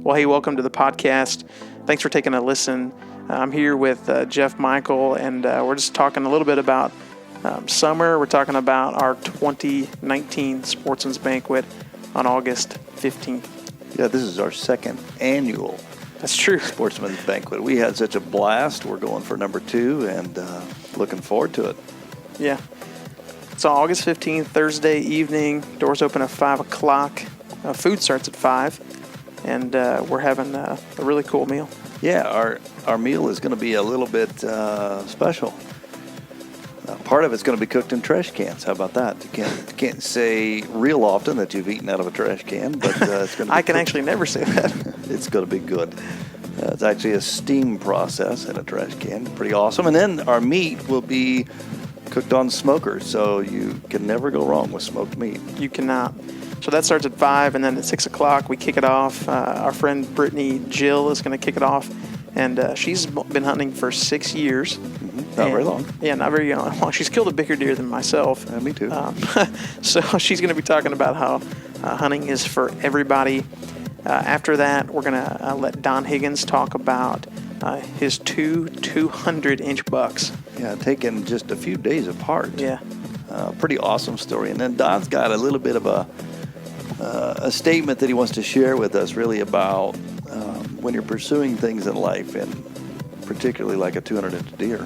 Well, hey, welcome to the podcast. Thanks for taking a listen. I'm here with Jeff Michael, and we're just talking a little bit about summer. We're talking about our 2019 Sportsman's Banquet on August 15th. Yeah, this is our second annual That's true. Sportsman's Banquet. We had such a blast. We're going for number 2 and looking forward to it. Yeah. It's on August 15th, Thursday evening. Doors open at 5 o'clock. Food starts at 5. And we're having a really cool meal. Yeah, our meal is going to be a little bit special. Part of it's going to be cooked in trash cans. How about that? You can't say real often that you've eaten out of a trash can, but it's going to be I can actually never say that. It's going to be good. It's actually a steam process in a trash can. Pretty awesome. And then our meat will be cooked on smokers, so you can never go wrong with smoked meat. You cannot. So that starts at 5, and then at 6 o'clock we kick it off. Our friend Brittany Jill is going to kick it off, and she's been hunting for 6 years. Not very long. Yeah, not very long. She's killed a bigger deer than myself. Me too. So she's going to be talking about how hunting is for everybody. After that, we're going to let Don Higgins talk about his 200-inch bucks. Yeah, taken just a few days apart. Yeah. Pretty awesome story. And then Don's got a little bit of a statement that he wants to share with us, really about when you're pursuing things in life, and particularly like a 200-inch deer,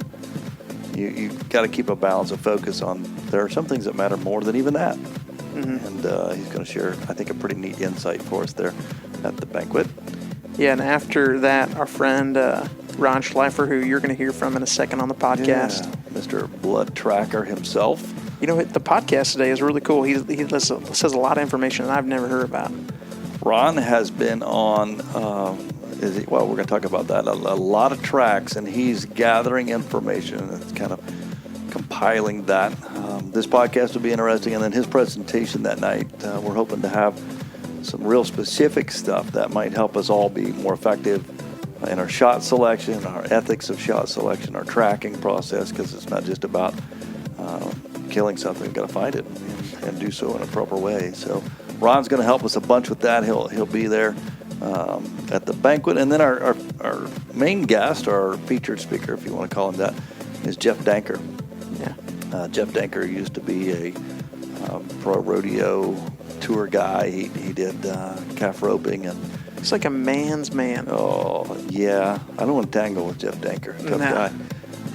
you got to keep a balance of focus on there are some things that matter more than even that. Mm-hmm. And he's going to share, I think, a pretty neat insight for us there at the banquet. Yeah, and after that, our friend Ron Slifer, who you're going to hear from in a second on the podcast. Yeah, Mr. Blood Tracker himself. You know, the podcast today is really cool. He says a lot of information that I've never heard about. Ron has been on, we're going to talk about that, a lot of tracks, and he's gathering information and kind of compiling that. This podcast will be interesting, and then his presentation that night, we're hoping to have some real specific stuff that might help us all be more effective in our shot selection, our ethics of shot selection, our tracking process, because it's not just about killing something. We've got to find it and do so in a proper way. So Ron's going to help us a bunch with that. He'll be there at the banquet. And then our main guest, our featured speaker, if you want to call him that, is Jeff Danker. Yeah. Jeff Danker used to be a pro rodeo tour guy. He did calf roping, and he's like a man's man. Oh, yeah. I don't want to tangle with Jeff Danker. Tough guy.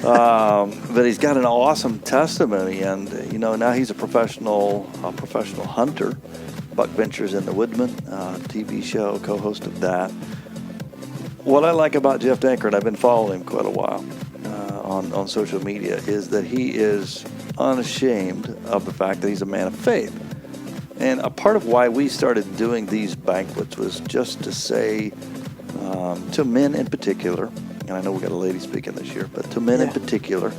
But he's got an awesome testimony, and now he's a professional hunter. Buck Ventures in the Woodman TV show, co-host of that. What I like about Jeff Danker, and I've been following him quite a while on social media, is that he is unashamed of the fact that he's a man of faith. And a part of why we started doing these banquets was just to say to men in particular, and I know we got a lady speaking this year, but to men in particular,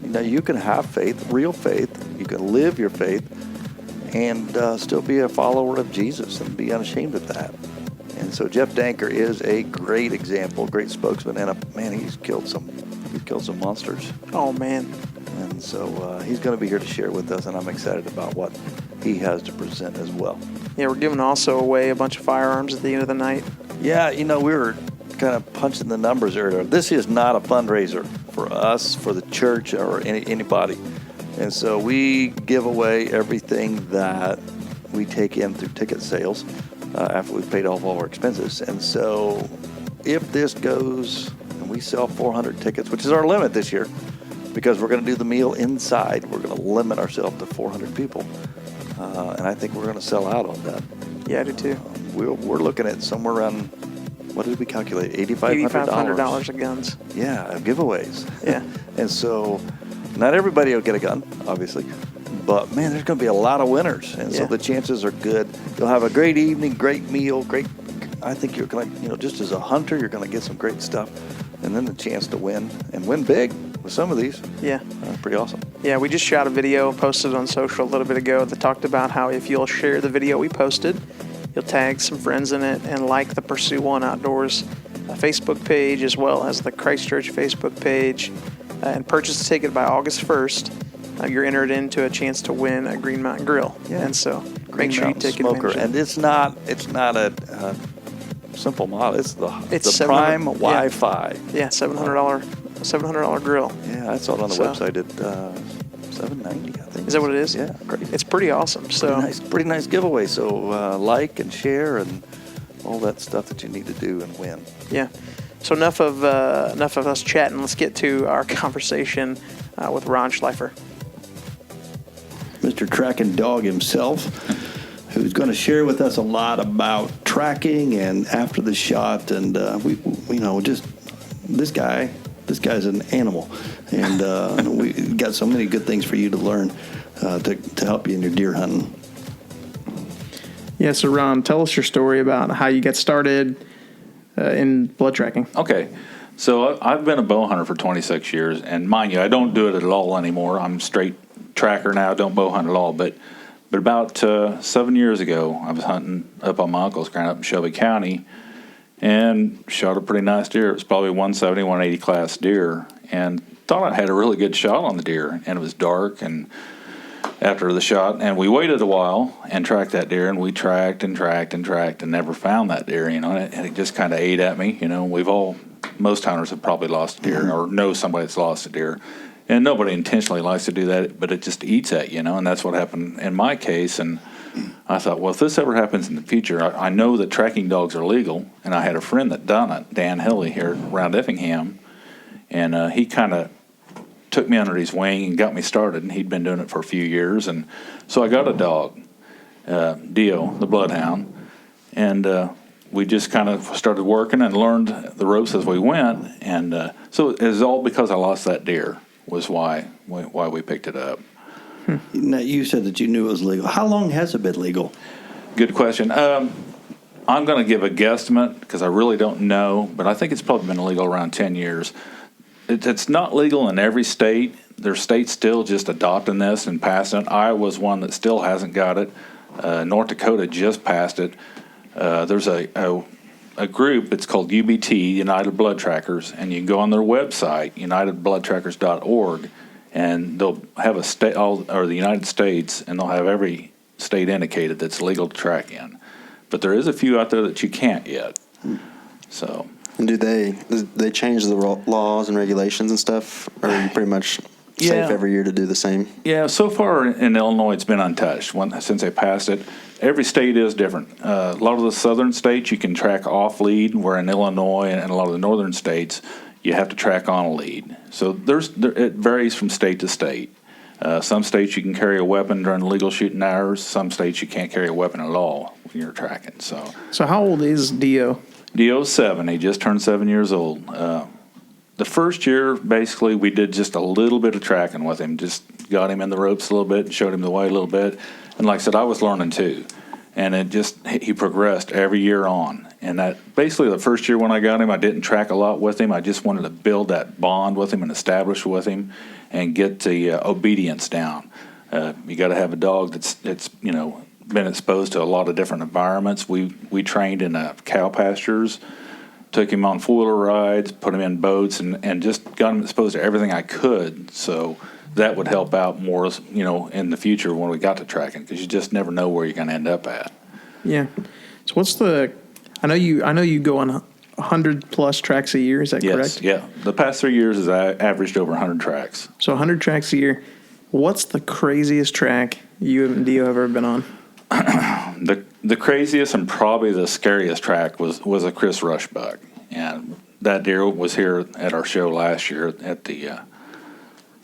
you can have faith, real faith. You can live your faith and still be a follower of Jesus and be unashamed of that. And so Jeff Danker is a great example, great spokesman, and he's killed some monsters. Oh man! And so he's going to be here to share with us, and I'm excited about what he has to present as well. Yeah, we're giving also away a bunch of firearms at the end of the night. Yeah, we were kind of punching the numbers earlier. This is not a fundraiser for us, for the church, or anybody. And so we give away everything that we take in through ticket sales after we've paid off all our expenses. And so if this goes and we sell 400 tickets, which is our limit this year, because we're going to do the meal inside, we're going to limit ourselves to 400 people. And I think we're going to sell out on that. Yeah, I do too. We're looking at somewhere around, what did we calculate? $8,500 of guns. Yeah, giveaways. Yeah. And so not everybody will get a gun, obviously. But, man, there's going to be a lot of winners. And so the chances are good. You'll have a great evening, great meal, I think you're going to, just as a hunter, you're going to get some great stuff. And then the chance to win, and win big with some of these. Yeah. Pretty awesome. Yeah, we just shot a video, posted on social a little bit ago that talked about how if you'll share the video we posted, you'll tag some friends in it and like the Pursue One Outdoors Facebook page as well as the Christchurch Facebook page, and purchase a ticket by August 1st. You're entered into a chance to win a Green Mountain Grill. Yeah. And so Green make sure Mountain you take Smoker. advantage of it. And it's not a simple model. It's the It's Prime $700 Wi-Fi. Yeah, $700 grill. Yeah, I saw it on the So- website at $790, I think. Is that what it is? Yeah, great. It's pretty awesome. So Pretty nice giveaway. So like and share and all that stuff that you need to do and win. yeah. So enough of us chatting. Let's get to our conversation with Ron Slifer. Mr. Tracking Dog himself, who's going to share with us a lot about tracking and after the shot, and just this guy's an animal, and we got so many good things for you to learn to help you in your deer hunting. Yeah. So Ron, tell us your story about how you got started in blood tracking. Okay. So I've been a bow hunter for 26 years, and mind you, I don't do it at all anymore. I'm straight tracker now, don't bow hunt at all. But about 7 years ago, I was hunting up on my uncle's ground up in Shelby County and shot a pretty nice deer. It was probably 170, 180 class deer, and thought I had a really good shot on the deer. And it was dark, and after the shot, and we waited a while and tracked that deer, and we tracked and never found that deer, and it just kind of ate at me. Most hunters have probably lost a deer or know somebody that's lost a deer, and nobody intentionally likes to do that, but it just eats at you, and that's what happened in my case. And I thought, well, if this ever happens in the future, I know that tracking dogs are legal, and I had a friend that done it, Dan Hilley here around Effingham, and he kind of took me under his wing and got me started, and he'd been doing it for a few years. And so I got a dog, Dio, the Bloodhound, and we just kind of started working and learned the ropes as we went. And so it was all because I lost that deer was why we picked it up. Now, you said that you knew it was legal. How long has it been legal? Good question. I'm going to give a guesstimate because I really don't know, but I think it's probably been illegal around 10 years. It's not legal in every state. There's states still just adopting this and passing it. Iowa's one that still hasn't got it. North Dakota just passed it. There's a group, it's called UBT, United Blood Trackers, and you can go on their website, unitedbloodtrackers.org, and they'll have a state, or the United States, and they'll have every state indicated that's legal to track in. But there is a few out there that you can't yet. So. And do they change the laws and regulations and stuff, or are you pretty much safe every year to do the same? Yeah, so far in Illinois it's been untouched since they passed it. Every state is different. A lot of the southern states you can track off lead, where in Illinois and a lot of the northern states you have to track on a lead. So it varies from state to state. Some states you can carry a weapon during legal shooting hours. Some states you can't carry a weapon at all when you're tracking. So how old is Dio? Dio's 7. He just turned 7 years old. The first year, basically, we did just a little bit of tracking with him. Just got him in the ropes a little bit and showed him the way a little bit. And like I said, I was learning too. And he progressed every year on. And that basically the first year when I got him, I didn't track a lot with him. I just wanted to build that bond with him and establish with him and get the obedience down. You got to have a dog that's been exposed to a lot of different environments. We trained in cow pastures, took him on four-wheeler rides, put him in boats, and just got him exposed to everything I could. So that would help out more, in the future when we got to tracking, because you just never know where you're going to end up at. Yeah. So I know you go on 100 plus tracks a year. Is that correct? Yes. Yeah. The past 3 years I averaged over 100 tracks. So 100 tracks a year. What's the craziest track you and Dio have ever been on? The craziest and probably the scariest track was a Chris Rush buck, and that deer was here at our show last year at the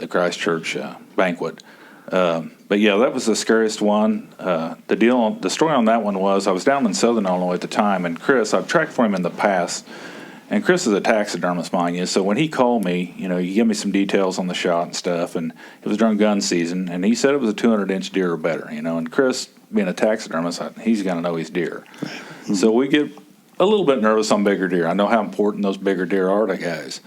Christchurch banquet. But yeah, that was the scariest one. The story on that one was I was down in Southern Illinois at the time, and Chris, I've tracked for him in the past, and Chris is a taxidermist, mind you. So when he called me, he gave me some details on the shot and stuff, and it was during gun season, and he said it was a 200-inch deer or better, and Chris, being a taxidermist, he's got to know his deer. Mm-hmm. So we get a little bit nervous on bigger deer. I know how important those bigger deer are to guys.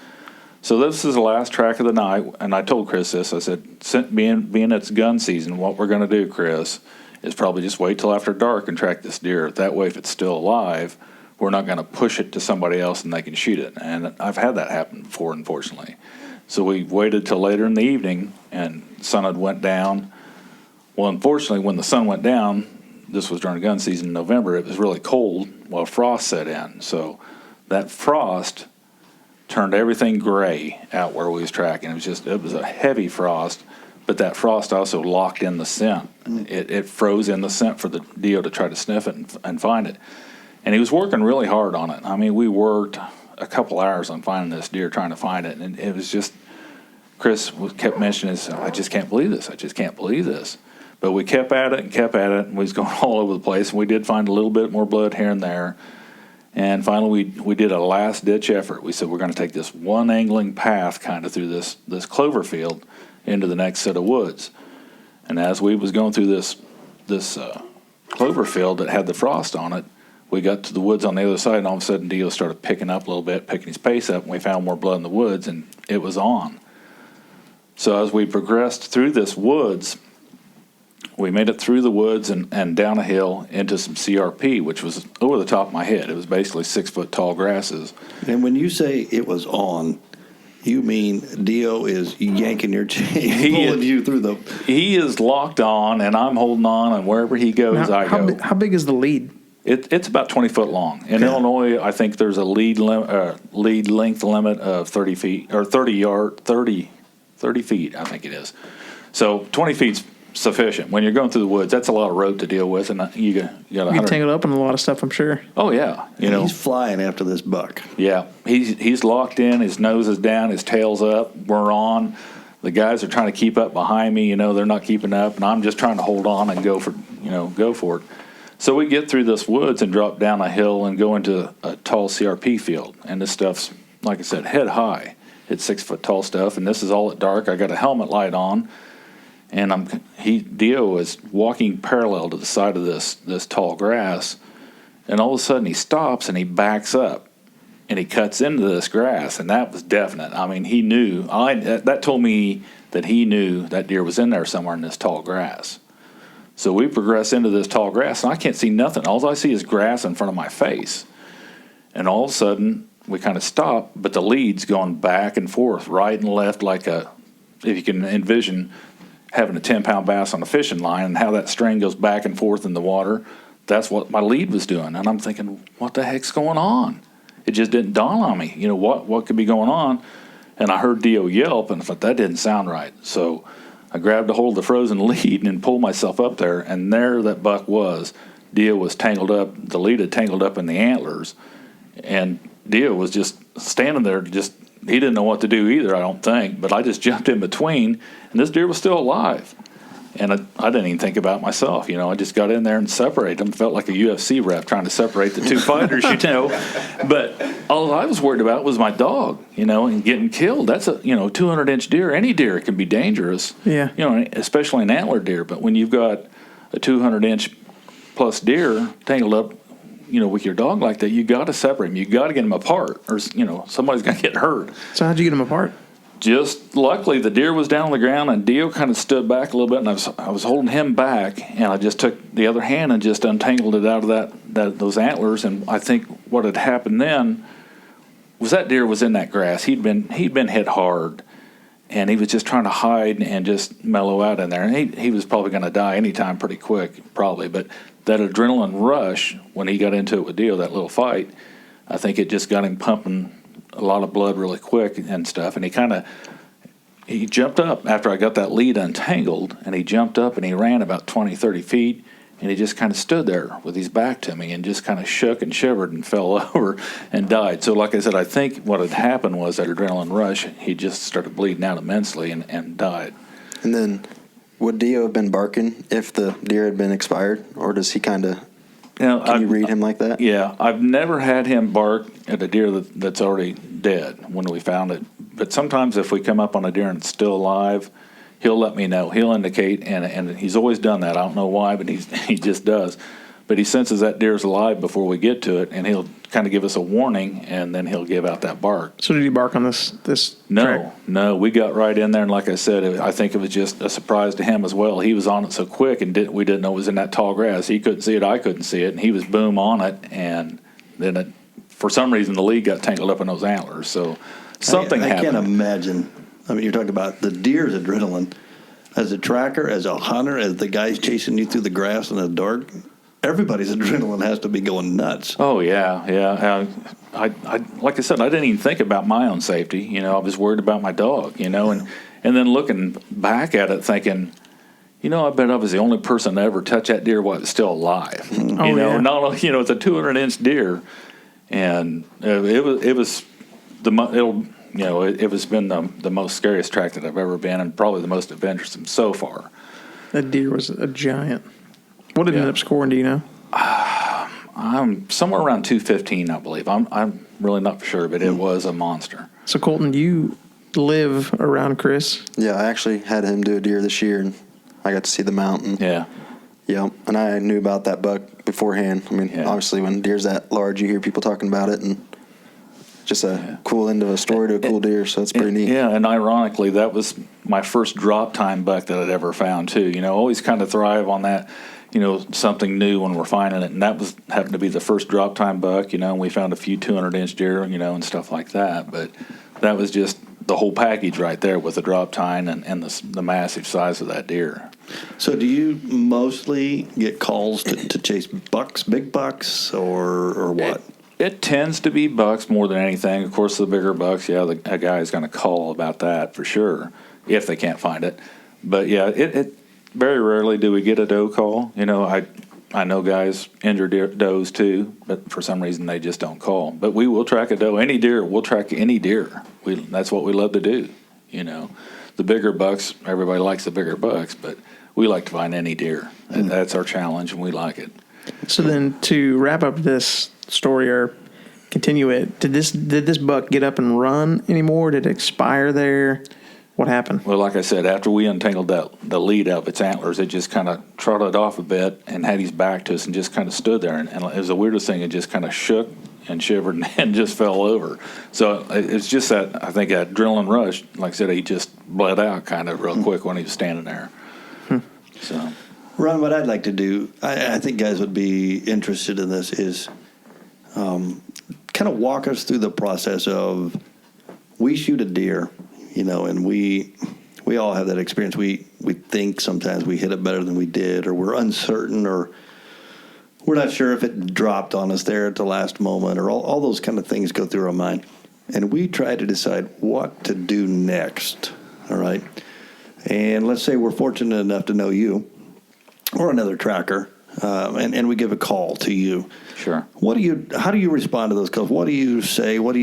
So this is the last track of the night, and I told Chris this. I said, being it's gun season, what we're going to do, Chris, is probably just wait till after dark and track this deer. That way, if it's still alive, we're not going to push it to somebody else and they can shoot it. And I've had that happen before, unfortunately. So we waited till later in the evening, and the sun had went down. Well, unfortunately, when the sun went down, this was during gun season in November. It was really cold. Well, frost set in. So that frost turned everything gray out where we was tracking. It was a heavy frost, but that frost also locked in the scent. It froze in the scent for the deer to try to sniff it and find it. And he was working really hard on it. I mean, we worked a couple hours on finding this deer, trying to find it. And it was just, Chris kept mentioning this, I just can't believe this. I just can't believe this. But we kept at it, and we was going all over the place. And we did find a little bit more blood here and there. And finally, we did a last-ditch effort. We said we're going to take this one angling path kind of through this clover field into the next set of woods. And as we was going through this clover field that had the frost on it, we got to the woods on the other side, and all of a sudden Dio started picking up a little bit, picking his pace up, and we found more blood in the woods, and it was on. So as we progressed through this woods, we made it through the woods and down a hill into some CRP, which was over the top of my head. It was basically 6-foot tall grasses. And when you say it was on, you mean Dio is yanking your chain, pulling you through the... He is locked on, and I'm holding on, and wherever he goes, I go. How big is the lead? It's about 20 foot long. In Illinois, I think there's a lead length limit of 30 feet, or 30 feet, I think it is. So 20 feet's sufficient. When you're going through the woods, that's a lot of rope to deal with, and you got You get tangled up in a lot of stuff, I'm sure. Oh yeah, He's flying after this buck. Yeah, he's locked in. His nose is down. His tail's up. We're on. The guys are trying to keep up behind me. They're not keeping up, and I'm just trying to hold on and go for it. So we get through this woods and drop down a hill and go into a tall CRP field, and this stuff's, like I said, head high. It's 6-foot tall stuff, and this is all at dark. I got a helmet light on. And Dio is walking parallel to the side of this tall grass, and all of a sudden he stops and he backs up, and he cuts into this grass, and that was definite. I mean, he knew. That told me that he knew that deer was in there somewhere in this tall grass. So we progress into this tall grass, and I can't see nothing. All I see is grass in front of my face, and all of a sudden we kind of stop, but the lead's going back and forth, right and left, like if you can envision having a 10-pound bass on a fishing line and how that string goes back and forth in the water. That's what my lead was doing. And I'm thinking, what the heck's going on? It just didn't dawn on me, what could be going on. And I heard Dio yelp, and I thought, that didn't sound right. So I grabbed a hold of the frozen lead and pulled myself up there, and there that buck was. Dio was tangled up, the lead had tangled up in the antlers, and Dio was just standing there, he didn't know what to do either, I don't think, but I just jumped in between, and this deer was still alive. And I didn't even think about myself, I just got in there and separated them. Felt like a UFC ref trying to separate the two fighters, But all I was worried about was my dog, and getting killed. That's a 200-inch deer. Any deer can be dangerous, especially an antler deer. But when you've got a 200-inch plus deer tangled up, with your dog like that, you got to separate them. You got to get them apart, or somebody's going to get hurt. So how'd you get them apart? Just luckily, the deer was down on the ground, and Dio kind of stood back a little bit, and I was holding him back, and I just took the other hand and just untangled it out of those antlers. And I think what had happened then was that deer was in that grass. He'd been hit hard, and he was just trying to hide and just mellow out in there. And he was probably going to die anytime pretty quick, probably. But that adrenaline rush when he got into it with Dio, that little fight, I think it just got him pumping a lot of blood really quick and stuff. And he jumped up after I got that lead untangled, and he jumped up and he ran about 20, 30 feet, and he just kind of stood there with his back to me and just kind of shook and shivered and fell over and died. So like I said, I think what had happened was that adrenaline rush, he just started bleeding out immensely and died. And then would Dio have been barking if the deer had been expired, or does he kind of... Can you read him like that? Yeah, I've never had him bark at a deer that's already dead when we found it. But sometimes if we come up on a deer and it's still alive, he'll let me know. He'll indicate, and he's always done that. I don't know why, but he just does. But he senses that deer's alive before we get to it, and he'll kind of give us a warning, and then he'll give out that bark. So did he bark on this track? No, we got right in there, and like I said, I think it was just a surprise to him as well. He was on it so quick, and we didn't know it was in that tall grass. He couldn't see it, I couldn't see it, and he was boom on it, and then for some reason the lead got tangled up in those antlers. So something happened. I can't imagine. I mean, you're talking about the deer's adrenaline. As a tracker, as a hunter, as the guy's chasing you through the grass in the dark, everybody's adrenaline has to be going nuts. Oh yeah. I like I said, I didn't even think about my own safety. I was worried about my dog. And then looking back at it, thinking, I bet I was the only person to ever touch that deer while it was still alive. Not only, it's a 200-inch deer, and it was been the most scariest track that I've ever been, and probably the most adventuresome so far. That deer was a giant. What did it end up scoring? Do you know? I'm somewhere around 215, I believe. I'm really not for sure, but it was a monster. So Colton, you live around Chris? Yeah, I actually had him do a deer this year, and I got to see the mountain. Yeah. Yeah, and I knew about that buck beforehand. I mean, obviously, when deer's that large, you hear people talking about it, and just a cool end of a story to a cool deer, so it's pretty neat. Yeah, and ironically, that was my first drop time buck that I'd ever found, too. Always kind of thrive on that, something new when we're finding it, and that happened to be the first drop time buck, and we found a few 200-inch deer, and stuff like that, but that was just the whole package right there with the drop time and the massive size of that deer. So do you mostly get calls to chase bucks, big bucks, or what? It tends to be bucks more than anything. Of course, the bigger bucks, a guy is going to call about that for sure if they can't find it. But, it very rarely do we get a doe call. I know guys injure does too, but for some reason they just don't call. But we will track a doe. Any deer, we'll track any deer. That's what we love to do. The bigger bucks, everybody likes the bigger bucks, but we like to find any deer. And that's our challenge, and we like it. So then, to wrap up this story or continue it, did this buck get up and run anymore? Did it expire there? What happened? Well, like I said, after we untangled the lead out of its antlers, it just kind of trotted off a bit and had his back to us and just kind of stood there. And it was the weirdest thing. It just kind of shook and shivered and just fell over. So it's just that, I think, adrenaline rush. Like I said, he just bled out kind of real quick when he was standing there. So, Ron, what I'd like to do, I think guys would be interested in this, is kind of walk us through the process of, we shoot a deer, and we all have that experience. We think sometimes we hit it better than we did, or we're uncertain, or we're not sure if it dropped on us there at the last moment, or all those kind of things go through our mind. And we try to decide what to do next, all right? And let's say we're fortunate enough to know you or another tracker, and we give a call to you. Sure. How do you respond to those calls? What do you say? What's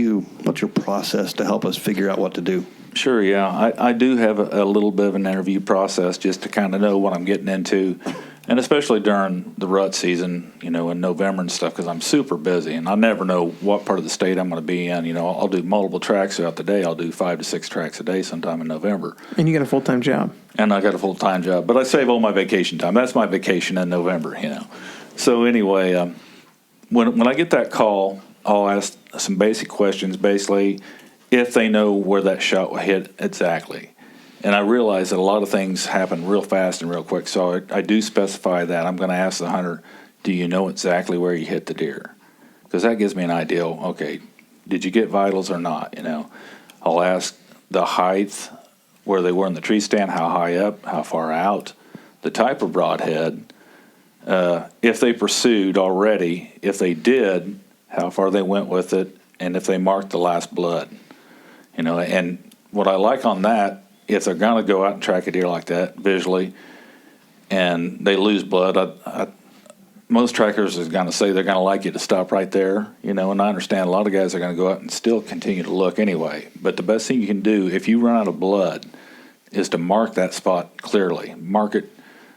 your process to help us figure out what to do? Sure, yeah. I do have a little bit of an interview process just to kind of know what I'm getting into, and especially during the rut season, in November and stuff, because I'm super busy, and I never know what part of the state I'm going to be in. I'll do multiple tracks throughout the day. I'll do 5 to 6 tracks a day sometime in November. And you got a full-time job. And I got a full-time job, but I save all my vacation time. That's my vacation in November, So anyway, when I get that call, I'll ask some basic questions, basically, if they know where that shot will hit exactly. And I realize that a lot of things happen real fast and real quick, so I do specify that. I'm going to ask the hunter, do you know exactly where you hit the deer? Because that gives me an idea, okay, did you get vitals or not, I'll ask the height, where they were in the tree stand, how high up, how far out, the type of broadhead, if they pursued already, if they did, how far they went with it, and if they marked the last blood. And what I like on that, if they're going to go out and track a deer like that visually and they lose blood, most trackers is going to say they're going to like you to stop right there, and I understand a lot of guys are going to go out and still continue to look anyway. But the best thing you can do if you run out of blood is to mark that spot clearly. Mark it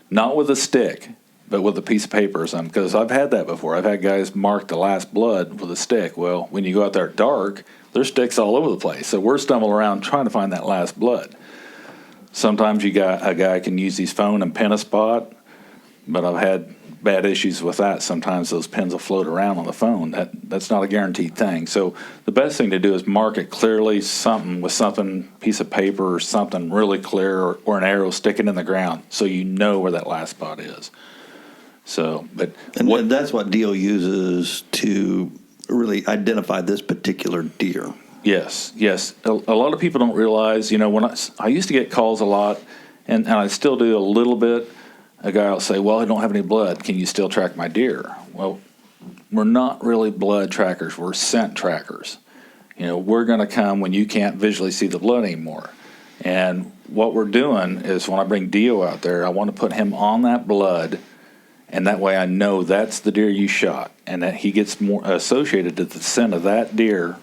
not with a stick, but with a piece of paper or something, because I've had that before. I've had guys mark the last blood with a stick. Well, when you go out there dark, there's sticks all over the place. So we're stumbling around trying to find that last blood. Sometimes a guy can use his phone and pin a spot, but I've had bad issues with that. Sometimes those pins will float around on the phone. That's not a guaranteed thing. So the best thing to do is mark it clearly, something, piece of paper or something really clear, or an arrow sticking in the ground, so you know where that last spot is. So, and that's what Dio uses to really identify this particular deer. Yes. A lot of people don't realize, when I used to get calls a lot, and I still do a little bit, a guy will say, well, I don't have any blood. Can you still track my deer? Well, we're not really blood trackers. We're scent trackers. We're going to come when you can't visually see the blood anymore. And what we're doing is when I bring Dio out there, I want to put him on that blood, and that way I know that's the deer you shot, and that he gets more associated to the scent of that deer.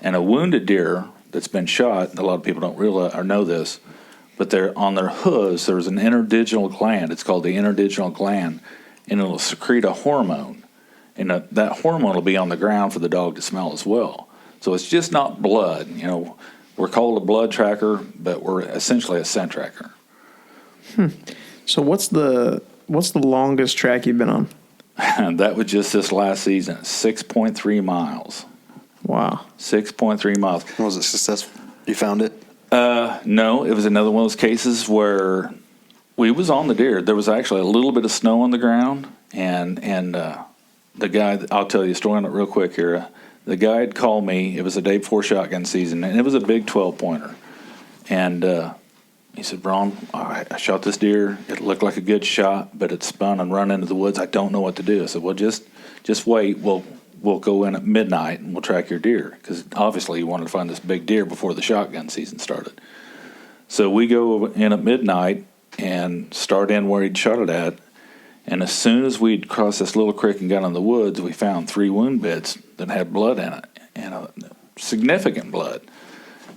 And a wounded deer that's been shot, a lot of people don't realize or know this, but they're on their hooves, there's an interdigital gland. It's called the interdigital gland, and it'll secrete a hormone. And that hormone will be on the ground for the dog to smell as well. So it's just not blood. We're called a blood tracker, but we're essentially a scent tracker. So what's the longest track you've been on? That was just this last season, 6.3 miles. Wow. 6.3 miles. Was it successful? You found it? No, it was another one of those cases where we was on the deer. There was actually a little bit of snow on the ground, and the guy, I'll tell you a story on it real quick here. The guy had called me. It was the day before shotgun season, and it was a big 12-pointer. And he said, Braun, I shot this deer. It looked like a good shot, but it spun and run into the woods. I don't know what to do. I said, well, just wait. We'll go in at midnight, and we'll track your deer, because obviously you wanted to find this big deer before the shotgun season started. So we go in at midnight and start in where he'd shot it at. And as soon as we'd crossed this little creek and got in the woods, we found 3 wound beds that had blood in it, and significant blood.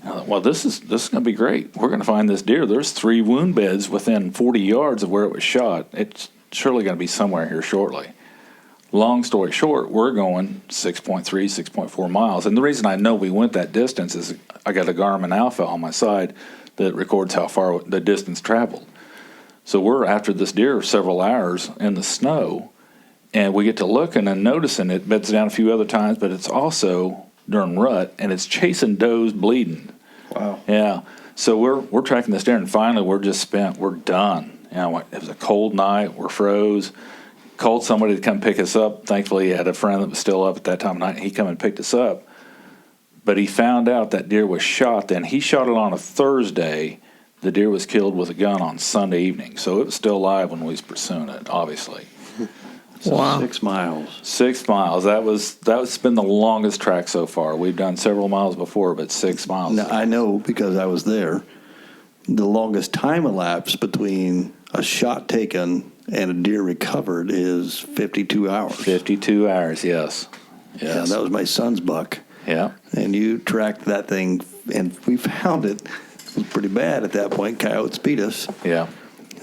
And I thought, well, this is going to be great. We're going to find this deer. There's 3 wound beds within 40 yards of where it was shot. It's surely going to be somewhere here shortly. Long story short, we're going 6.3, 6.4 miles. And the reason I know we went that distance is I got a Garmin Alpha on my side that records how far the distance traveled. So we're after this deer several hours in the snow, and we get to looking and noticing it beds down a few other times, but it's also during rut, and it's chasing does bleeding. Wow. Yeah. So we're tracking this deer, and finally we're just spent. We're done. It was a cold night. We're froze. Called somebody to come pick us up. Thankfully, he had a friend that was still up at that time of night. He come and picked us up. But he found out that deer was shot then. He shot it on a Thursday. The deer was killed with a gun on Sunday evening. So it was still alive when we was pursuing it, obviously. Wow. 6 miles. 6 miles. That's been the longest track so far. We've done several miles before, but 6 miles. Now, I know because I was there, the longest time elapsed between a shot taken and a deer recovered is 52 hours. 52 hours, yes. Yeah, that was my son's buck. Yeah. And you tracked that thing, and we found it. It was pretty bad at that point. Coyotes beat us. Yeah.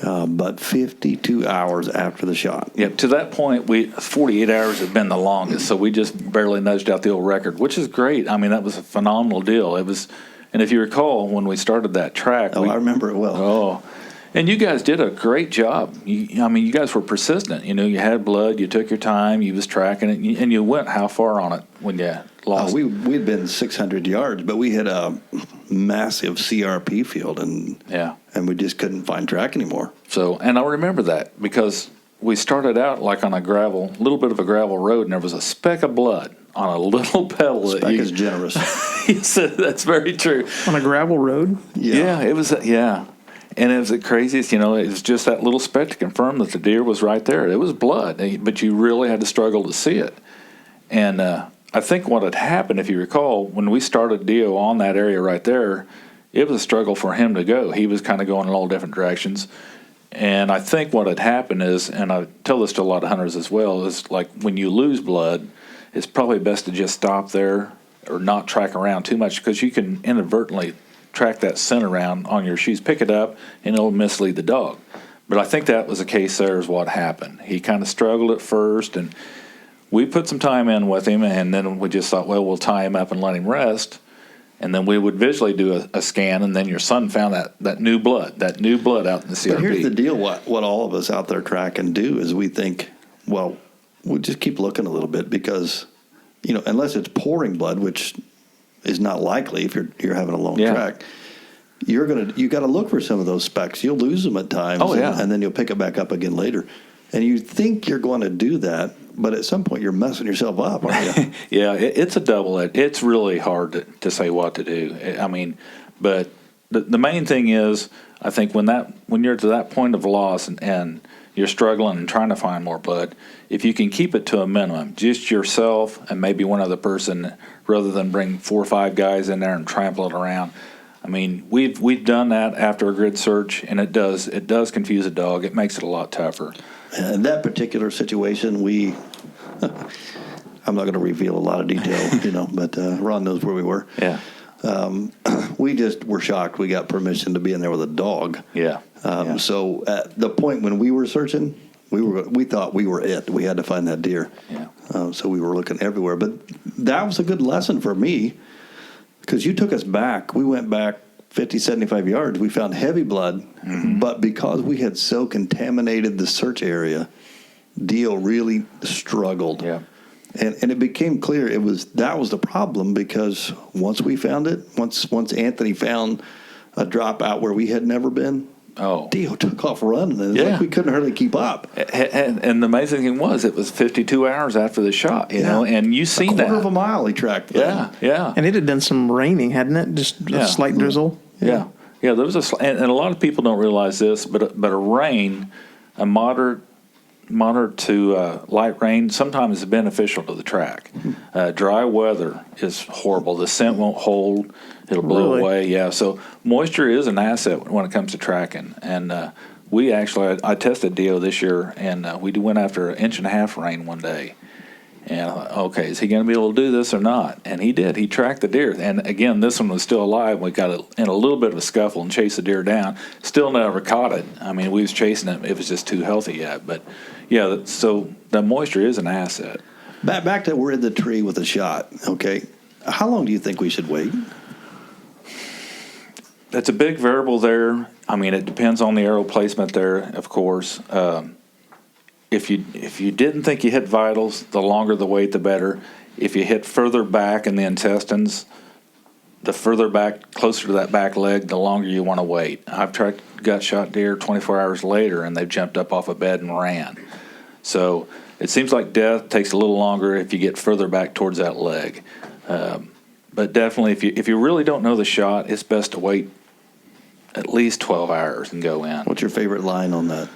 But 52 hours after the shot. Yep. To that point, 48 hours had been the longest, so we just barely nudged out the old record, which is great. I mean, that was a phenomenal deal. It was, and if you recall, when we started that track, I remember it well. Oh, and you guys did a great job. You guys were persistent. You had blood. You took your time. You was tracking it, and you went how far on it when you lost? We'd been 600 yards, but we hit a massive CRP field, and we just couldn't find track anymore. So, and I remember that because we started out like on a little bit of a gravel road, and there was a speck of blood on a little pebble. Speck is generous. That's very true. On a gravel road? Yeah, it was. And it was the craziest, it was just that little speck to confirm that the deer was right there. It was blood, but you really had to struggle to see it. And I think what had happened, if you recall, when we started Dio on that area right there, it was a struggle for him to go. He was kind of going in all different directions. And I think what had happened is, and I tell this to a lot of hunters as well, is like when you lose blood, it's probably best to just stop there or not track around too much, because you can inadvertently track that scent around on your shoes, pick it up, and it'll mislead the dog. But I think that was the case there is what happened. He kind of struggled at first, and we put some time in with him, and then we just thought, well, we'll tie him up and let him rest. And then we would visually do a scan, and then your son found that new blood out in the CRP. But here's the deal, what all of us out there track and do is we think, well, we'll just keep looking a little bit because, unless it's pouring blood, which is not likely if you're having a long track. You got to look for some of those specks. You'll lose them at times. And then you'll pick it back up again later. And you think you're going to do that, but at some point you're messing yourself up, aren't you? Yeah, it's a double-edged. It's really hard to say what to do. But the main thing is, I think when you're to that point of loss and you're struggling and trying to find more blood. If you can keep it to a minimum, just yourself and maybe one other person, rather than bring 4 or 5 guys in there and trample it around. I mean, we've done that after a grid search, and it does confuse a dog. It makes it a lot tougher. In that particular situation, I'm not going to reveal a lot of detail, but Ron knows where we were. Yeah. We just were shocked we got permission to be in there with a dog. Yeah. So at the point when we were searching, we thought we were it. We had to find that deer. Yeah. So we were looking everywhere. But that was a good lesson for me, because you took us back. We went back 50, 75 yards. We found heavy blood. Mm-hmm. But because we had so contaminated the search area, Dio really struggled. Yeah. And it became clear that was the problem, because once we found it, once Anthony found a drop out where we had never been, Dio took off running. It was like we couldn't hardly keep up. And the amazing thing was, it was 52 hours after the shot, you know, and you seen that. A quarter of a mile he tracked. Yeah. And it had done some raining, hadn't it? Just a slight drizzle. Yeah. There was and a lot of people don't realize this, but a rain, a moderate to light rain, sometimes is beneficial to the track. Dry weather is horrible. The scent won't hold. It'll blow away. Yeah, so moisture is an asset when it comes to tracking. And I tested Dio this year, and we went after 1.5 inch rain one day. And I thought, okay, is he going to be able to do this or not? And he did. He tracked the deer. And again, this one was still alive. We got in a little bit of a scuffle and chased the deer down. Still never caught it. I mean, we was chasing it. It was just too healthy yet. But yeah, so the moisture is an asset. Back to we're in the tree with a shot. Okay, how long do you think we should wait? That's a big variable there. I mean, it depends on the arrow placement there, of course. If you didn't think you hit vitals, the longer the wait, the better. If you hit further back in the intestines, the further back, closer to that back leg, the longer you want to wait. I've tracked gut shot deer 24 hours later, and they've jumped up off a bed and ran. So it seems like death takes a little longer if you get further back towards that leg. But definitely, if you really don't know the shot, it's best to wait at least 12 hours and go in. What's your favorite line on that?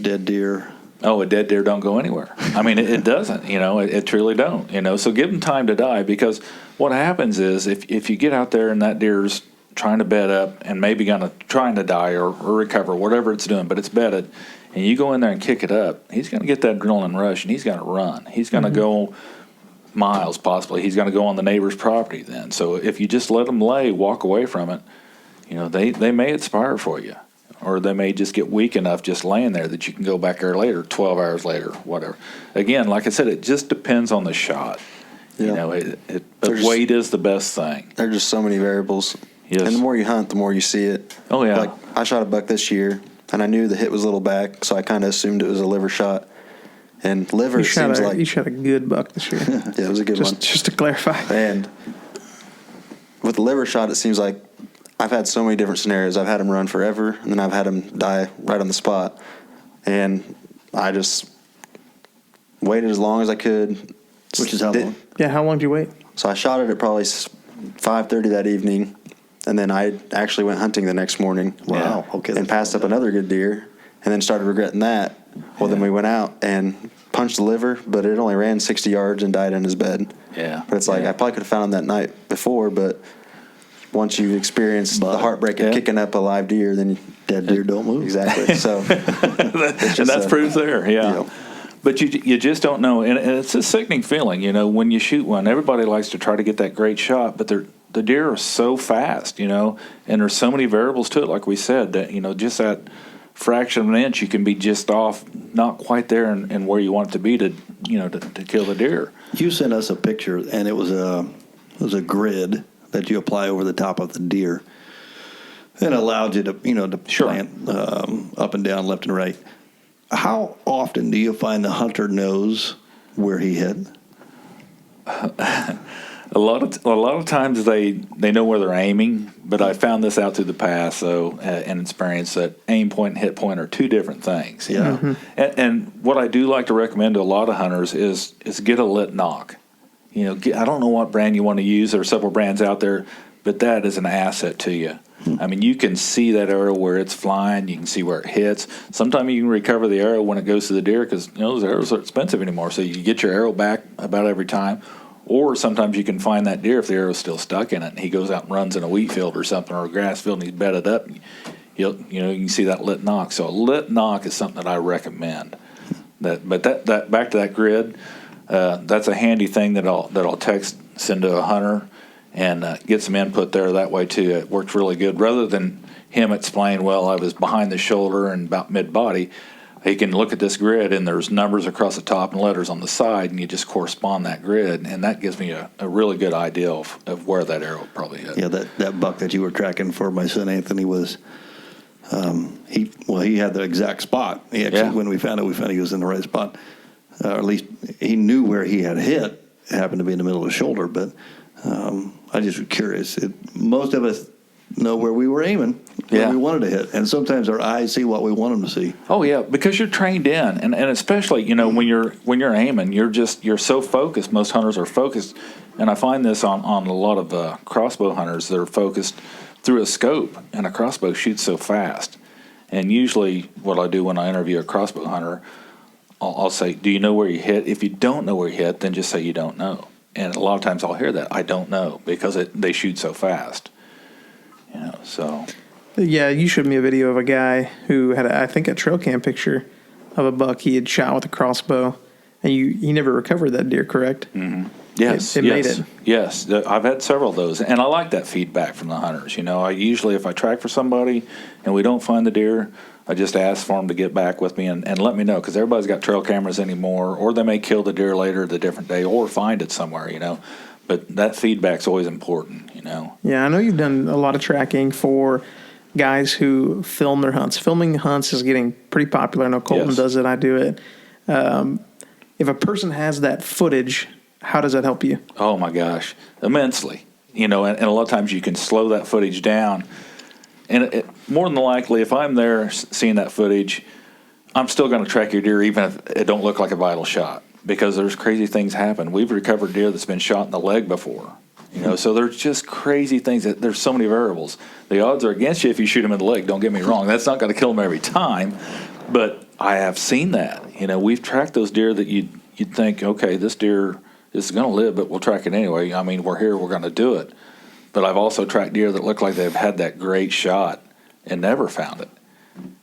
Dead deer? Oh, a dead deer don't go anywhere. I mean, it doesn't, it truly don't, So give them time to die, because what happens is if you get out there and that deer's trying to bed up and maybe trying to die or recover, whatever it's doing, but it's bedded, and you go in there and kick it up, he's going to get that adrenaline rush, and he's going to run. He's going to go miles, possibly. He's going to go on the neighbor's property then. So if you just let him walk away from it, they may expire for you. Or they may just get weak enough just laying there that you can go back there later, 12 hours later, whatever. Again, like I said, it just depends on the shot. Yeah. But weight is the best thing. There are just so many variables. Yes. And the more you hunt, the more you see it. Oh, yeah. Like, I shot a buck this year, and I knew the hit was a little back, so I kind of assumed it was a liver shot. And liver You seems like... You shot a good buck this year. Yeah, it was a good one. Just to clarify. And with the liver shot, it seems like I've had so many different scenarios. I've had him run forever, and then I've had him die right on the spot. And I just waited as long as I could. Which is how long? Yeah, how long did you wait? So I shot it at probably 5:30 that evening, and then I actually went hunting the next morning. Wow. Okay. And passed up another good deer, and then started regretting that. Well, then we went out and punched the liver, but it only ran 60 yards and died in his bed. Yeah. But it's like, I probably could have found him that night before, but once you experience the heartbreak of kicking up a live deer, then dead deer don't move. Exactly. So and that's proof there. Yeah. But you just don't know, and it's a sickening feeling. When you shoot one, everybody likes to try to get that great shot, but the deer are so fast, and there's so many variables to it. Like we said, that just that fraction of an inch, you can be just off, not quite there, and where you want it to be to kill the deer. You sent us a picture, and it was a grid that you apply over the top of the deer, and allowed you to plant up and down, left and right. How often do you find the hunter knows where he hit? A lot of times they know where they're aiming, but I found this out through the past, and experience that aim point and hit point are two different things. Yeah. Mm-hmm. And what I do like to recommend to a lot of hunters is get a lit knock. I don't know what brand you want to use. There are several brands out there, but that is an asset to you. I mean, you can see that arrow where it's flying. You can see where it hits. Sometimes you can recover the arrow when it goes to the deer because, those arrows aren't expensive anymore. So you get your arrow back about every time. Or sometimes you can find that deer if the arrow's still stuck in it and he goes out and runs in a wheat field or something or a grass field and he's bedded up. You can see that lit knock. So a lit knock is something that I recommend. But back to that grid, that's a handy thing that I'll send to a hunter and get some input there that way too. It works really good. Rather than him explain, well, I was behind the shoulder and about mid-body, he can look at this grid and there's numbers across the top and letters on the side, and you just correspond that grid, and that gives me a really good idea of where that arrow probably hit. Yeah, that buck that you were tracking for my son Anthony was, he had the exact spot. He actually, when we found it, he was in the right spot. Or at least he knew where he had hit. It happened to be in the middle of the shoulder, but I just was curious. Most of us know where we were aiming, where we wanted to hit, and sometimes our eyes see what we want them to see. Oh yeah, because you're trained in, and especially when you're aiming, you're so focused. Most hunters are focused, and I find this on a lot of crossbow hunters. They're focused through a scope, and a crossbow shoots so fast. And usually, what I do when I interview a crossbow hunter, I'll say, "Do you know where you hit?" If you don't know where you hit, then just say you don't know. And a lot of times I'll hear that I don't know because they shoot so fast. So. Yeah, you showed me a video of a guy who had, I think, a trail cam picture of a buck he had shot with a crossbow, and he never recovered that deer, correct? Mm-hmm. Yes, it made it. Yes, I've had several of those, and I like that feedback from the hunters. I usually, if I track for somebody and we don't find the deer, I just ask for them to get back with me and let me know, because everybody's got trail cameras anymore, or they may kill the deer later the different day or find it somewhere, But that feedback's always important, Yeah, I know you've done a lot of tracking for guys who film their hunts. Filming hunts is getting pretty popular. I know Colton does it. I do it. If a person has that footage, how does that help you? Oh, my gosh, immensely. And a lot of times you can slow that footage down. And more than likely, if I'm there seeing that footage, I'm still going to track your deer even if it don't look like a vital shot, because there's crazy things happen. We've recovered deer that's been shot in the leg before. So there's just crazy things. There's so many variables. The odds are against you if you shoot them in the leg. Don't get me wrong. That's not going to kill them every time. But I have seen that. We've tracked those deer that you'd think, okay, this deer is going to live, but we'll track it anyway. I mean, we're here. We're going to do it. But I've also tracked deer that look like they've had that great shot and never found it.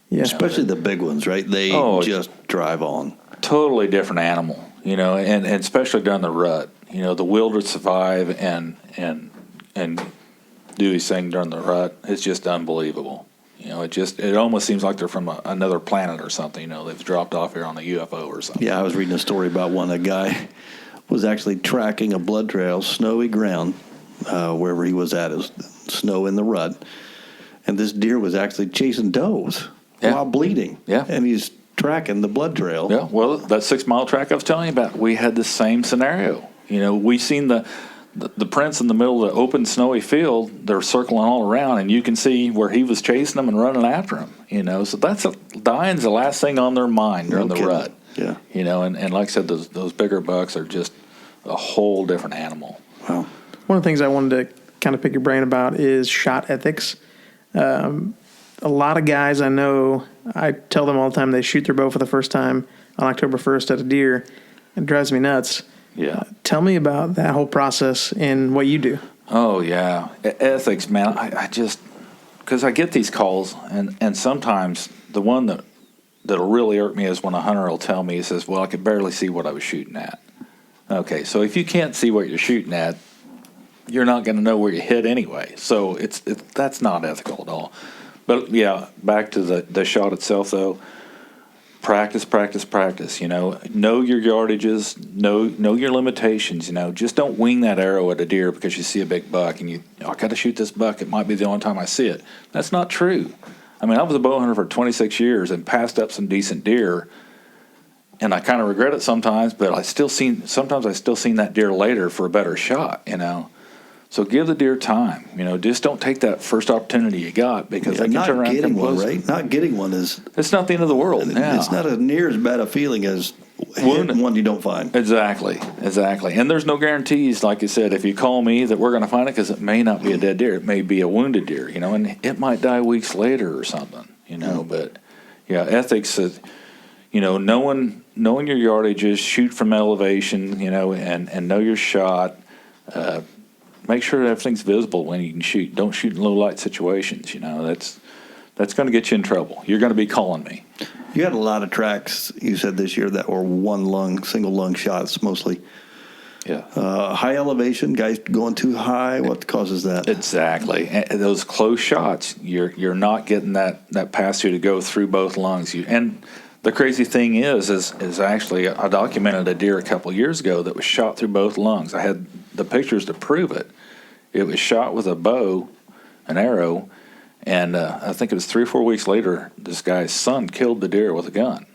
Yeah, especially the big ones, right? They just drive on. Totally different animal, and especially during the rut. The will to survive and do his thing during the rut is just unbelievable. It almost seems like they're from another planet or something. They've dropped off here on a UFO or something. Yeah, I was reading a story about a guy was actually tracking a blood trail, snowy ground, wherever he was at. It was snow in the rut. And this deer was actually chasing does while bleeding. Yeah. And he's tracking the blood trail. Yeah, well, that 6 mile track I was telling you about, we had the same scenario. We seen the prints in the middle of the open snowy field. They're circling all around, and you can see where he was chasing them and running after them. So dying's the last thing on their mind during the rut. Yeah. And like I said, those bigger bucks are just a whole different animal. Wow. One of the things I wanted to kind of pick your brain about is shot ethics. A lot of guys I know, I tell them all the time they shoot their bow for the first time on October 1st at a deer. It drives me nuts. Yeah. Tell me about that whole process and what you do. Oh, yeah. Ethics, man. I just, because I get these calls, and sometimes the one that'll really irk me is when a hunter will tell me, he says, well, I could barely see what I was shooting at. Okay, so if you can't see what you're shooting at, you're not going to know where you hit anyway. So that's not ethical at all. But, yeah, back to the shot itself, though. Practice. Know your yardages, know your limitations, Just don't wing that arrow at a deer because you see a big buck and I got to shoot this buck. It might be the only time I see it. That's not true. I mean, I was a bow hunter for 26 years and passed up some decent deer, and I kind of regret it sometimes, but sometimes I still seen that deer later for a better shot, So give the deer time, just don't take that first opportunity you got, because they can turn around and come close. Right? Not getting one is... It's not the end of the world. Yeah. It's not near as bad a feeling as hit one you don't find. Exactly. And there's no guarantees, like you said, if you call me that we're going to find it, because it may not be a dead deer. It may be a wounded deer, and it might die weeks later or something, But, yeah, ethics, knowing your yardage is shoot from elevation, and know your shot. Make sure that everything's visible when you can shoot. Don't shoot in low-light situations, That's going to get you in trouble. You're going to be calling me. You had a lot of tracks, you said, this year that were single lung shots mostly. Yeah. High elevation, guys going too high. What causes that? Exactly. And those close shots, you're not getting that pass-through to go through both lungs. And the crazy thing is actually I documented a deer a couple years ago that was shot through both lungs. I had the pictures to prove it. It was shot with a bow, an arrow. And I think it was 3 or 4 weeks later, this guy's son killed the deer with a gun.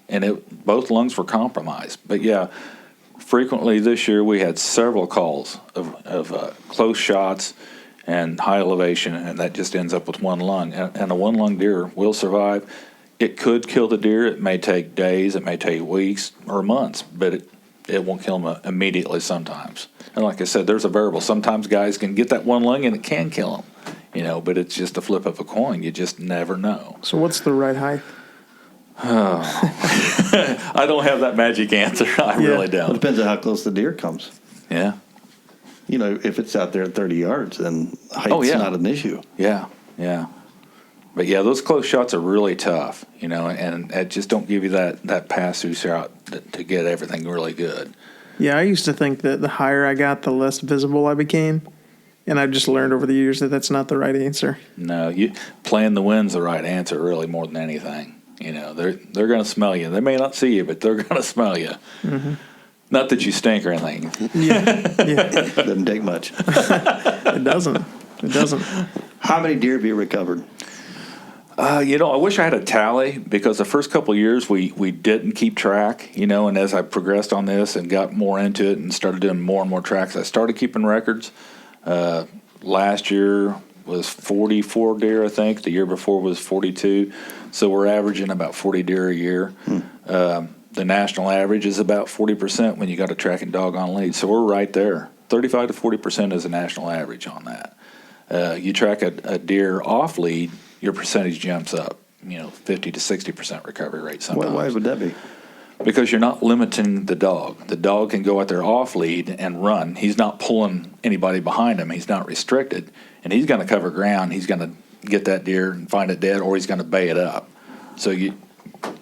And both lungs were compromised. But, yeah, frequently this year we had several calls of close shots and high elevation, and that just ends up with one lung. And a one-lung deer will survive. It could kill the deer. It may take days. It may take weeks or months, but it won't kill them immediately sometimes. And like I said, there's a variable. Sometimes guys can get that one lung and it can kill them. But it's just a flip of a coin. You just never know. So what's the right height? I don't have that magic answer. I really don't. It depends on how close the deer comes. Yeah. If it's out there at 30 yards, then height's not an issue. Yeah. But, yeah, those close shots are really tough, and it just don't give you that pass-through shot to get everything really good. Yeah, I used to think that the higher I got, the less visible I became. And I've just learned over the years that that's not the right answer. No, playing the wind's the right answer, really, more than anything. They're going to smell you. They may not see you, but they're going to smell you. Mm-hmm. Not that you stink or anything. Yeah. Doesn't take much. It doesn't. How many deer have you recovered? I wish I had a tally, because the first couple of years we didn't keep track, and as I progressed on this and got more into it and started doing more and more tracks, I started keeping records. Last year was 44 deer, I think. The year before was 42. So we're averaging about 40 deer a year. The national average is about 40% when you got a tracking dog on lead. So we're right there. 35 to 40% is the national average on that. You track a deer off lead, your percentage jumps up, 50 to 60% recovery rate sometimes. Why would that be? Because you're not limiting the dog. The dog can go out there off lead and run. He's not pulling anybody behind him. He's not restricted. And he's going to cover ground. He's going to get that deer and find it dead, or he's going to bay it up. So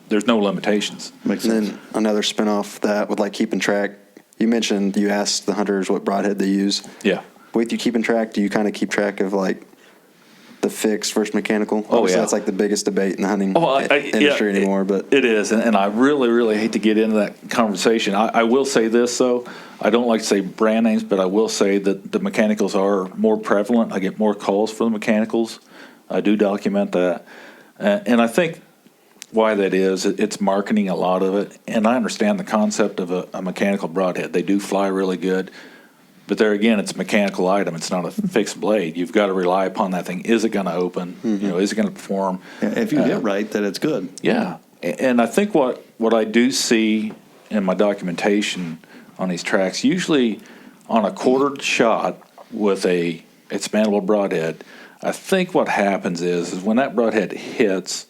there's no limitations. Makes sense. sense. Then another spin off that with keeping track. You mentioned you asked the hunters what broadhead they use. Yeah. With you keeping track, do you kind of keep track of the fixed versus mechanical? Oh, yeah. That's the biggest debate in the hunting industry anymore. But it is, and I really, really hate to get into that conversation. I will say this, though. I don't like to say brand names, but I will say that the mechanicals are more prevalent. I get more calls for the mechanicals. I do document that. And I think why that is, it's marketing, a lot of it. And I understand the concept of a mechanical broadhead. They do fly really good. But there again, it's a mechanical item. It's not a fixed blade. You've got to rely upon that thing. Is it going to open? Mm-hmm. Is it going to perform? If you get right, then it's good. Yeah. And I think what I do see in my documentation on these tracks, usually on a quartered shot with a expandable broadhead, I think what happens is when that broadhead hits,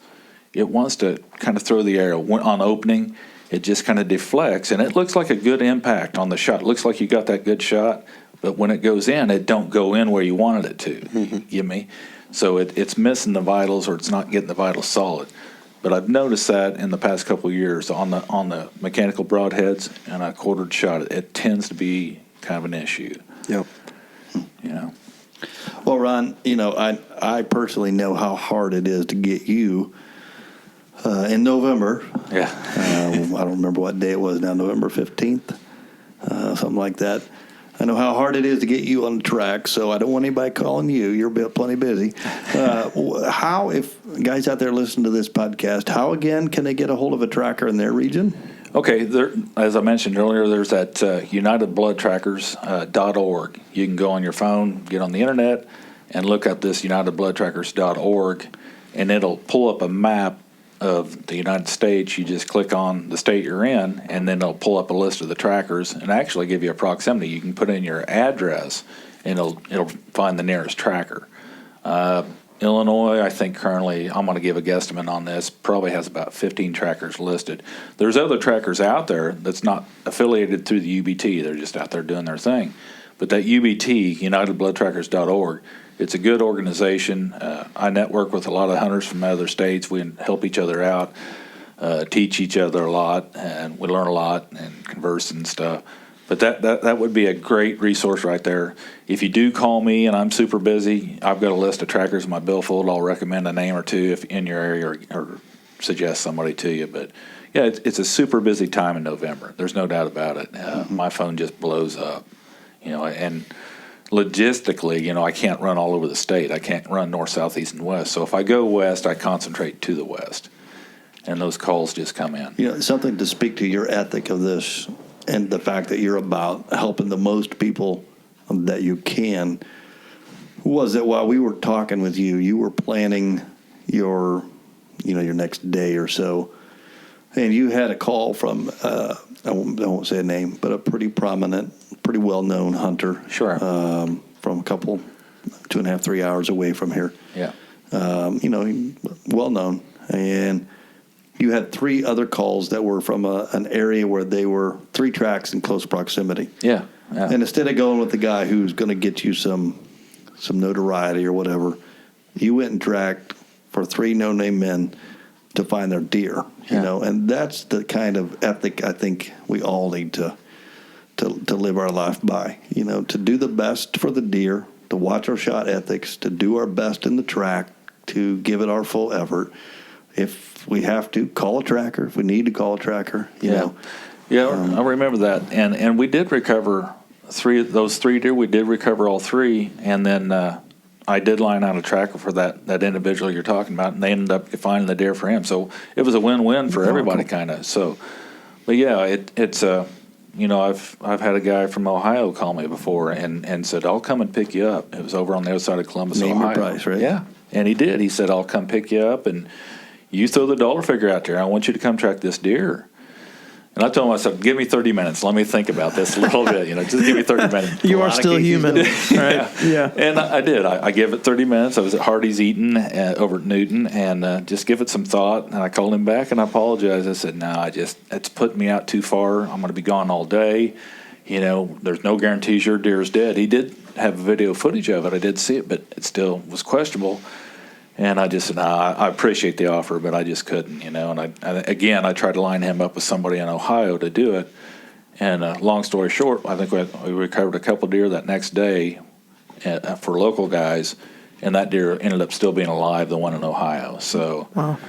it wants to kind of throw the arrow. On opening, it just kind of deflects, and it looks like a good impact on the shot. It looks like you got that good shot, but when it goes in, it don't go in where you wanted it to. Mm-hmm. Give me? So it's missing the vitals, or it's not getting the vitals solid. But I've noticed that in the past couple of years on the mechanical broadheads and a quartered shot, it tends to be kind of an issue. Yep. Well, Ron, I personally know how hard it is to get you in November. Yeah. I don't remember what day it was now, November 15th, something like that. I know how hard it is to get you on the track, so I don't want anybody calling you. You're plenty busy. How, if guys out there listen to this podcast, how again can they get a hold of a tracker in their region? Okay, as I mentioned earlier, there's that UnitedBloodTrackers.org. You can go on your phone, get on the internet, and look up this UnitedBloodTrackers.org, and it'll pull up a map of the United States, you just click on the state you're in, and then it'll pull up a list of the trackers and actually give you a proximity. You can put in your address, and it'll find the nearest tracker. Illinois, I think currently, I'm going to give a guesstimate on this, probably has about 15 trackers listed. There's other trackers out there that's not affiliated through the UBT. They're just out there doing their thing. But that UBT, UnitedBloodTrackers.org, it's a good organization. I network with a lot of hunters from other states. We help each other out, teach each other a lot, and we learn a lot and converse and stuff. But that would be a great resource right there. If you do call me and I'm super busy, I've got a list of trackers in my billfold. I'll recommend a name or two if in your area or suggest somebody to you. But, yeah, it's a super busy time in November. There's no doubt about it. My phone just blows up, and logistically, I can't run all over the state. I can't run north, south, east, and west. So if I go west, I concentrate to the west, and those calls just come in. Something to speak to your ethic of this and the fact that you're about helping the most people that you can, was that while we were talking with you, you were planning your next day or so, and you had a call from, I won't say a name, but a pretty prominent, pretty well-known hunter. Sure. From a couple, 2.5, 3 hours away from here. Yeah. Well-known. And you had 3 other calls that were from an area where they were 3 tracks in close proximity. Yeah. And instead of going with the guy who's going to get you some notoriety or whatever, you went and tracked for 3 no-name men to find their deer. And that's the kind of ethic I think we all need to live our life by. To do the best for the deer, to watch our shot ethics, to do our best in the track, to give it our full effort. If we have to, call a tracker. If we need to call a tracker, you know. Yeah, I remember that. And we did recover those 3 deer. We did recover all 3. And then I did line out a tracker for that individual you're talking about, and they ended up finding the deer for him. So it was a win-win for everybody, kind of. So, but yeah, it's I've had a guy from Ohio call me before and said, I'll come and pick you up. It was over on the other side of Columbus, Name Ohio. your price, right? Yeah, and he did. He said, I'll come pick you up, and you throw the dollar figure out there. I want you to come track this deer. And I told him, I said, give me 30 minutes. Let me think about this a little bit. Just give me 30 minutes. You are still human. Right? Yeah. And I did. I gave it 30 minutes. I was at Hardy's Eaton over at Newton, and just give it some thought. And I called him back, and I apologized. I said, no, it's putting me out too far. I'm going to be gone all day. There's no guarantees your deer's dead. He did have video footage of it. I did see it, but it still was questionable. And I just said, I appreciate the offer, but I just couldn't, And I tried to line him up with somebody in Ohio to do it. And long story short, I think we recovered a couple deer that next day for local guys, and that deer ended up still being alive, the one in Ohio. So, wow.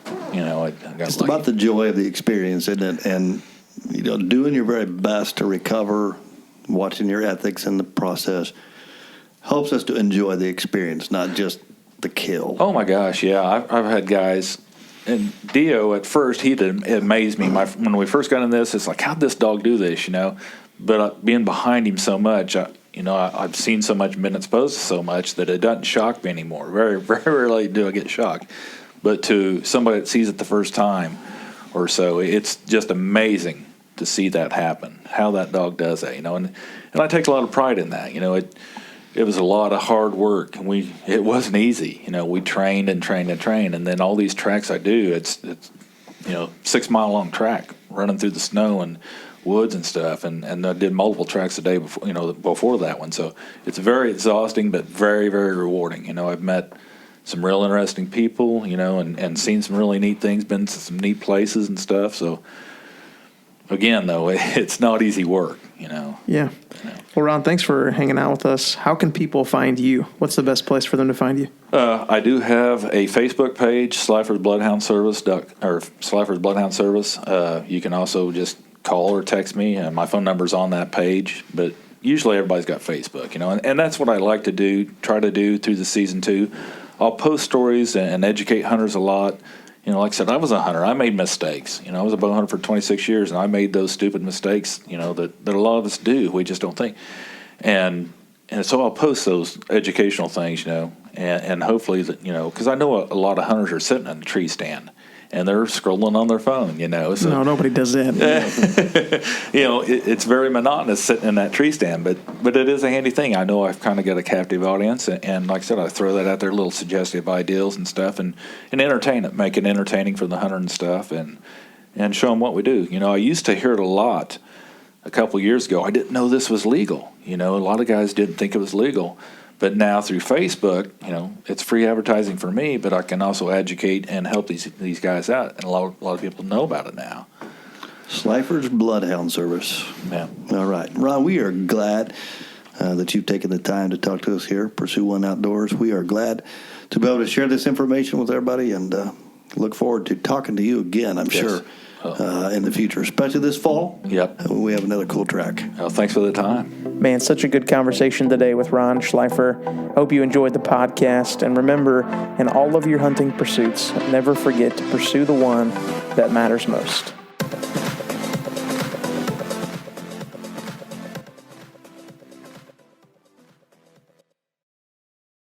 I got It's lucky. about the joy of the experience, isn't it? And, doing your very best to recover, watching your ethics in the process, helps us to enjoy the experience, not just the kill. Oh my gosh, yeah. I've had guys, and Dio at first, it amazed me. When we first got in this, it's like, how'd this dog do this, But being behind him so much, I've seen so much, been exposed to so much that it doesn't shock me anymore. Very, very rarely do I get shocked. But to somebody that sees it the first time or so, it's just amazing to see that happen, how that dog does that, And I take a lot of pride in that, It was a lot of hard work, and it wasn't easy. We trained and trained and trained, and then all these tracks I do, it's 6 mile long track running through the snow and woods and stuff, and I did multiple tracks a day before that one. So it's very exhausting, but very, very rewarding. I've met some real interesting people, and seen some really neat things, been to some neat places and stuff. So again, though, it's not easy work. Yeah. Well, Ron, thanks for hanging out with us. How can people find you? What's the best place for them to find you? I do have a Facebook page, Slifer's Bloodhound Service, you can also just call or text me, and my phone number's on that page. But usually everybody's got Facebook, and that's what I like to try to do through the season 2. I'll post stories and educate hunters a lot. Like I said, I was a hunter. I made mistakes. I was a bow hunter for 26 years, and I made those stupid mistakes, that a lot of us do. We just don't think. And so I'll post those educational things, and hopefully that, because I know a lot of hunters are sitting in the tree stand, and they're scrolling on their phone, So, No, nobody does that. it's very monotonous sitting in that tree stand, but it is a handy thing. I know I've kind of got a captive audience, and like I said, I throw that out there, little suggestive ideas and stuff, and entertain it, make it entertaining for the hunter and stuff, and show them what we do. I used to hear it a lot a couple years ago. I didn't know this was legal. A lot of guys didn't think it was legal. But now through Facebook, it's free advertising for me, but I can also educate and help these guys out. And a lot of people know about it now. Slifer's Bloodhound Service. Yeah. All right. Ron, we are glad that you've taken the time to talk to us here, Pursue One Outdoors. We are glad to be able to share this information with everybody, and look forward to talking to you again, I'm sure, in the future, especially this fall. Yep. We have another cool track. Well, thanks for the time. Man, such a good conversation today with Ron Slifer. Hope you enjoyed the podcast. And remember, in all of your hunting pursuits, never forget to pursue the one that matters most.